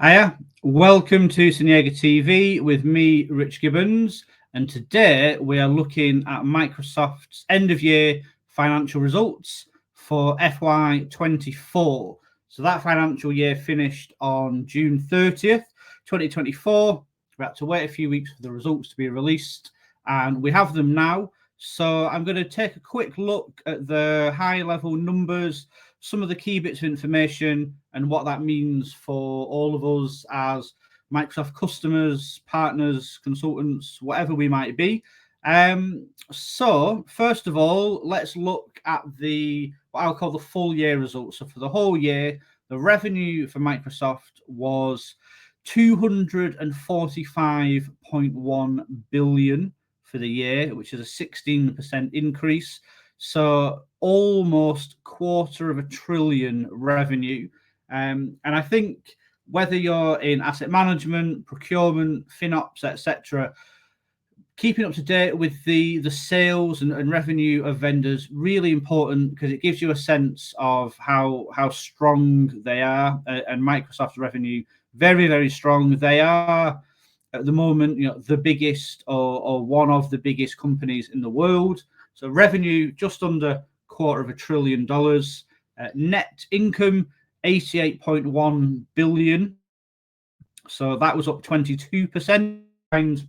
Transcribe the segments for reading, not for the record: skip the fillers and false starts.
Hiya, welcome to Seniega TV with me, Rich Gibbons, and today we are looking at Microsoft's end of year financial results for FY24. So that financial year finished on June 30th, 2024. We had to wait a few weeks for the results to be released, and we have them now. So I'm going to take a quick look at the high level numbers, some of the key bits of information, and what that means for all of us as Microsoft customers, partners, consultants, whatever we might be. So first of all, let's look at what I'll call the full year results. So for the whole year, the revenue for Microsoft was 245.1 billion for the year, which is a 16% increase. So almost $250 billion revenue. And I think whether you're in asset management, procurement, FinOps, etc., keeping up to date with the sales and revenue of vendors really important, because it gives you a sense of how strong they are. And Microsoft's revenue very, very strong. They are at the moment, the biggest or one of the biggest companies in the world. So revenue just under $250 billion. Net income 88.1 billion. So that was up 22%. And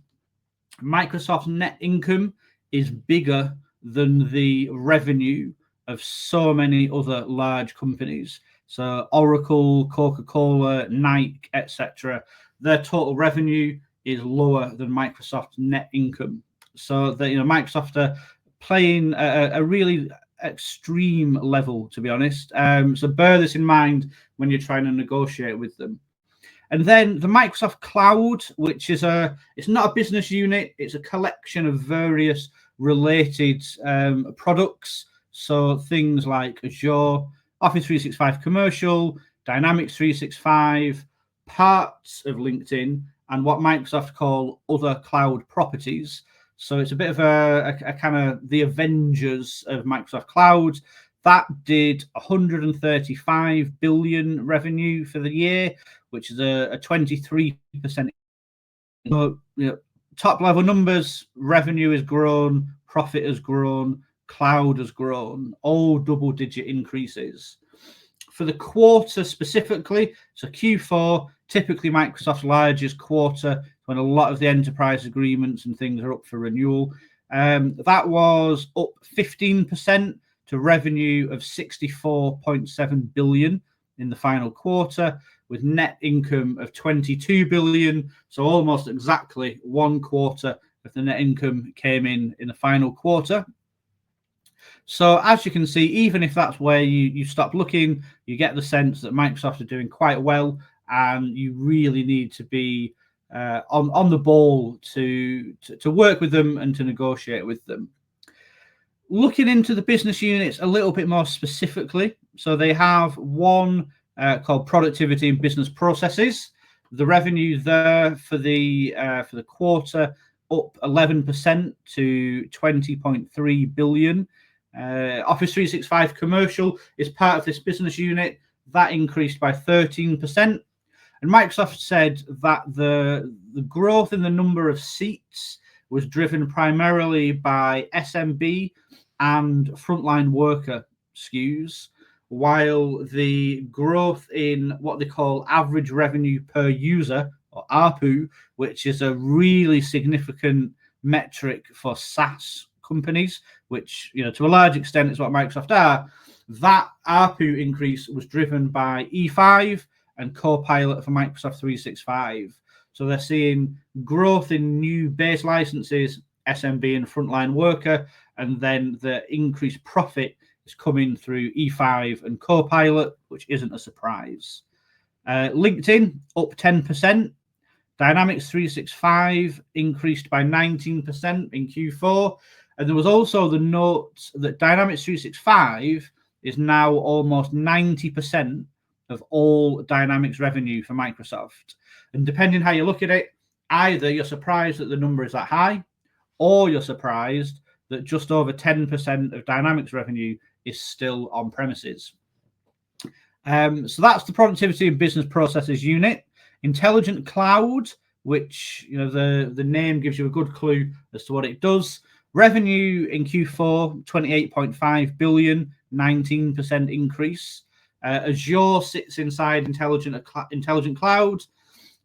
Microsoft's net income is bigger than the revenue of so many other large companies. So Oracle, Coca-Cola, Nike, etc. Their total revenue is lower than Microsoft's net income. So Microsoft are playing a really extreme level, to be honest. So bear this in mind when you're trying to negotiate with them. And then the Microsoft Cloud, which is it's not a business unit, it's a collection of various related products. So things like Azure, Office 365 Commercial, Dynamics 365, parts of LinkedIn, and what Microsoft call other cloud properties. So it's a bit of a kind of the Avengers of Microsoft Cloud. That did 135 billion revenue for the year, which is a 23%. Top level numbers, revenue has grown, profit has grown, cloud has grown, all double-digit increases. For the quarter specifically, so Q4, typically Microsoft's largest quarter when a lot of the enterprise agreements and things are up for renewal. That was up 15% to revenue of 64.7 billion in the final quarter, with net income of 22 billion. So almost exactly one quarter of the net income came in the final quarter. So as you can see, even if that's where you stop looking, you get the sense that Microsoft are doing quite well, and you really need to be on the ball to work with them and to negotiate with them. Looking into the business units a little bit more specifically, so they have one called Productivity and Business Processes. The revenue there for the quarter up 11% to 20.3 billion. Office 365 Commercial is part of this business unit. That increased by 13%. And Microsoft said that the growth in the number of seats was driven primarily by SMB and frontline worker SKUs, while the growth in what they call average revenue per user, or ARPU, which is a really significant metric for SaaS companies, which, to a large extent is what Microsoft are, that ARPU increase was driven by E5 and Copilot for Microsoft 365. So they're seeing growth in new base licenses, SMB and frontline worker, and then the increased profit is coming through E5 and Copilot, which isn't a surprise. LinkedIn up 10%. Dynamics 365 increased by 19% in Q4. And there was also the note that Dynamics 365 is now almost 90% of all Dynamics revenue for Microsoft. And depending how you look at it, either you're surprised that the number is that high, or you're surprised that just over 10% of Dynamics revenue is still on premises. So that's the Productivity and Business Processes unit. Intelligent cloud, which the name gives you a good clue as to what it does. Revenue in Q4 28.5 billion, 19% increase. Azure sits inside intelligent cloud.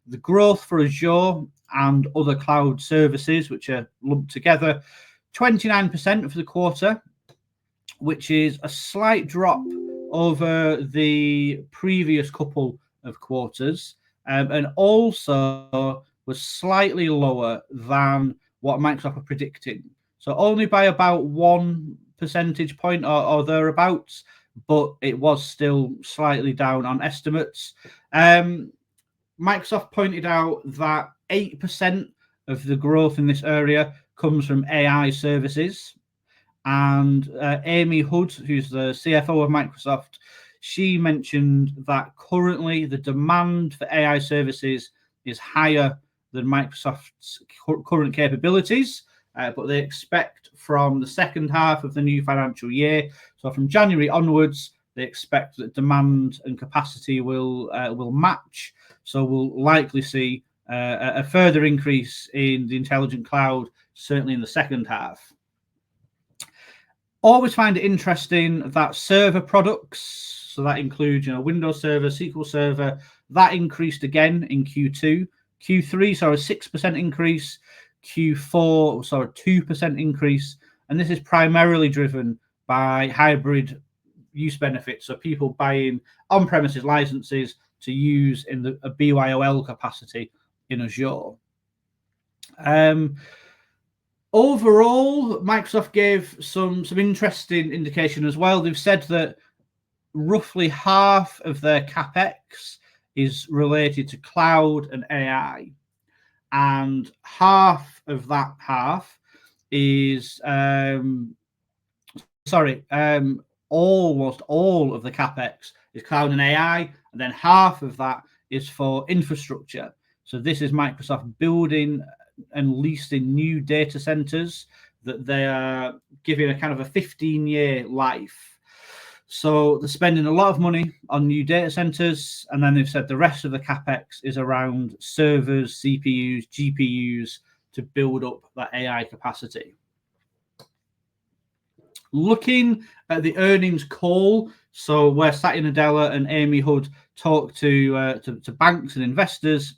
The growth for Azure and other cloud services, which are lumped together, 29% for the quarter, which is a slight drop over the previous couple of quarters, and also was slightly lower than what Microsoft were predicting. So only by about 1 percentage point or thereabouts, but it was still slightly down on estimates. Microsoft pointed out that 8% of the growth in this area comes from AI services. And Amy Hood, who's the CFO of Microsoft, she mentioned that currently the demand for AI services is higher than Microsoft's current capabilities, but they expect from the second half of the new financial year, so from January onwards, they expect that demand and capacity will match. So we'll likely see a further increase in the intelligent cloud, certainly in the second half. Always find it interesting that server products, so that includes Windows Server, SQL Server, that increased again in Q2. Q3 saw a 6% increase. Q4 saw a 2% increase, and this is primarily driven by hybrid use benefits, so people buying on-premises licenses to use in a BYOL capacity in Azure. Overall, Microsoft gave some interesting indication as well. They've said that roughly half of their CapEx is related to cloud and AI, and half of that is almost all of the CapEx is cloud and AI, and then half of that is for infrastructure. So this is Microsoft building and leasing new data centers that they are giving a kind of a 15-year life. So they're spending a lot of money on new data centers, and then they've said the rest of the CapEx is around servers, CPUs, GPUs to build up that AI capacity. Looking at the earnings call, so where Satya Nadella and Amy Hood talked to banks and investors,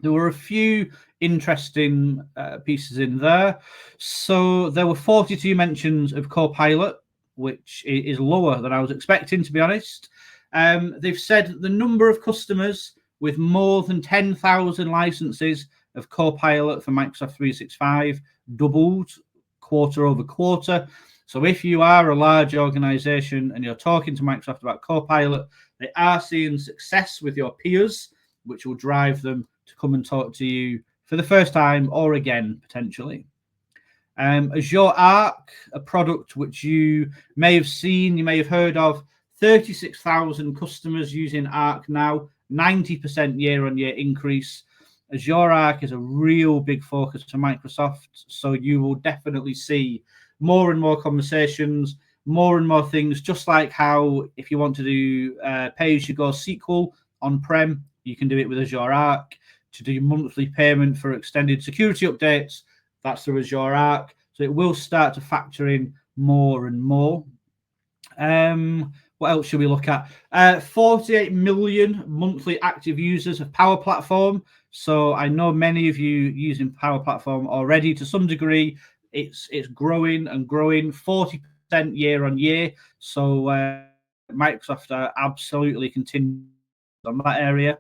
there were a few interesting pieces in there. So there were 42 mentions of Copilot, which is lower than I was expecting, to be honest. They've said the number of customers with more than 10,000 licenses of Copilot for Microsoft 365 doubled quarter over quarter. So if you are a large organization and you're talking to Microsoft about Copilot, they are seeing success with your peers, which will drive them to come and talk to you for the first time or again, potentially. Azure Arc, a product which you may have seen, you may have heard of, 36,000 customers using Arc now, 90% year-on-year increase. Azure Arc is a real big focus for Microsoft, so you will definitely see more and more conversations, more and more things, just like how if you want to do pay-as-you-go SQL on-prem, you can do it with Azure Arc. To do monthly payment for extended security updates, that's through Azure Arc. So it will start to factor in more and more. What else should we look at? 48 million monthly active users of Power Platform. So I know many of you using Power Platform already to some degree. It's growing and growing, 40% year on year. So Microsoft are absolutely continuing on that area.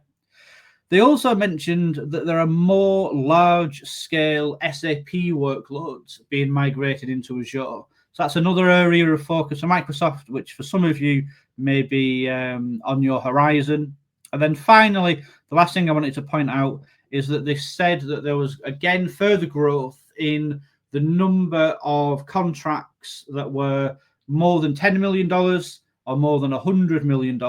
They also mentioned that there are more large-scale SAP workloads being migrated into Azure. So that's another area of focus for Microsoft, which for some of you may be on your horizon. And then finally, the last thing I wanted to point out is that they said that there was, again, further growth in the number of contracts that were more than $10 million or more than $100 million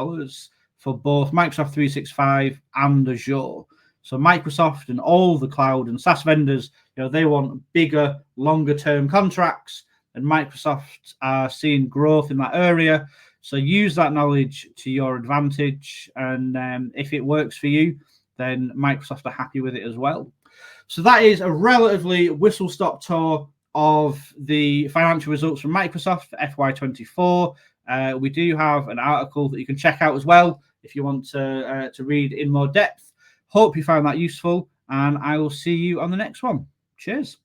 for both Microsoft 365 and Azure. So Microsoft and all the cloud and SaaS vendors, they want bigger, longer-term contracts, and Microsoft are seeing growth in that area. So use that knowledge to your advantage, and if it works for you, then Microsoft are happy with it as well. So that is a relatively whistle-stop tour of the financial results from Microsoft for FY24. We do have an article that you can check out as well if you want to read in more depth. Hope you found that useful, and I will see you on the next one. Cheers.